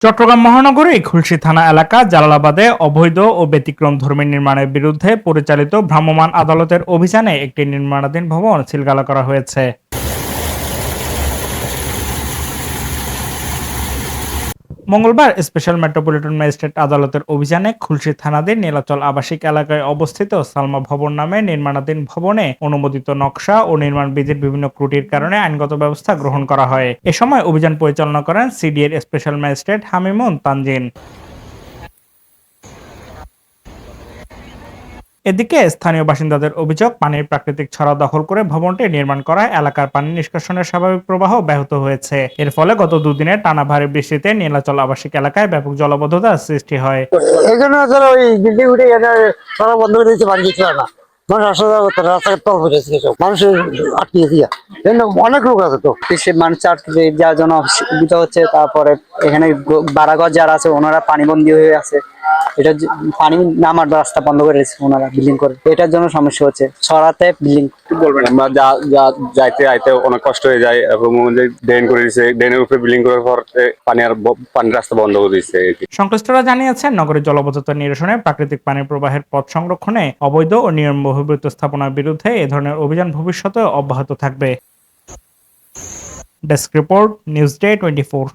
চট্টগ্রাম মহানগরী খুলশী থানা এলাকা জালালাবাদে অবৈধ ও ব্যতিক্রমধর্মী নির্মাণের বিরুদ্ধে পরিচালিত ভ্রাম্যমাণ আদালতের অভিযানে একটি নির্মাণাধীন ভবন সিলগালা করা হয়েছে। মঙ্গলবার স্পেশাল মেট্রোপলিটন ম্যাজিস্ট্রেট আদালতের অভিযানে খুলশী থানাধীন নীলাচল আবাসিক এলাকায় অবস্থিত সালমা ভবন নামে নির্মাণাধীন ভবনে অনুমোদিত নকশা ও নির্মাণ বিধির বিভিন্ন ত্রুটির কারণে আইনগত ব্যবস্থা গ্রহণ করা হয়। এ সময় অভিযান পরিচালনা করেন সিডিএর স্পেশাল ম্যাজিস্ট্রেট হামিমুন তানজিন। এদিকে স্থানীয় বাসিন্দাদের অভিযোগ, পানির প্রাকৃতিক ছড়া দখল করে ভবনটি নির্মাণ করায় এলাকার পানি নিষ্কাশনের স্বাভাবিক প্রবাহ ব্যাহত হয়েছে। এর ফলে গত দুদিনের টানা ভারী বৃষ্টিতে নীলাচল আবাসিক এলাকায় ব্যাপক জলাবদ্ধতার সৃষ্টি হয়। এই জন্য আসলে ওই বিল্ডিং উঠে সারা বন্ধ করে দিয়েছে, বাড়ি যেতে পারে না। মানুষ আসা যাওয়া করতে পারে না, রাস্তাঘাট তল হয়ে গেছে, সব মানুষের আটকে গেছে। অনেক লোক আছে তো, সে মানুষ আটকে যাওয়ার জন্য অসুবিধা হচ্ছে। তারপরে এখানে বাড়াঘর যারা আছে ওনারা পানিবন্দী হয়ে আছে। এটা পানি নামার রাস্তা বন্ধ করে রেখেছে ওনারা বিল্ডিং করে, এটার জন্য সমস্যা হচ্ছে ছড়াতে বিল্ডিং। বলবেন আমরা যাইতে আইতে অনেক কষ্ট হয়ে যায় এবং ড্রেন করে দিয়েছে, ড্রেনের উপরে বিল্ডিং করার পর পানির রাস্তা বন্ধ করে দিয়েছে। সংশ্লিষ্টরা জানিয়েছেন, নগরের জলাবদ্ধতা নিরসনে, প্রাকৃতিক পানির প্রবাহের পথ সংরক্ষণে, অবৈধ ও নিয়ম বহির্ভূত স্থাপনার বিরুদ্ধে এ ধরনের অভিযান ভবিষ্যতে অব্যাহত থাকবে। Desk report, news day 24।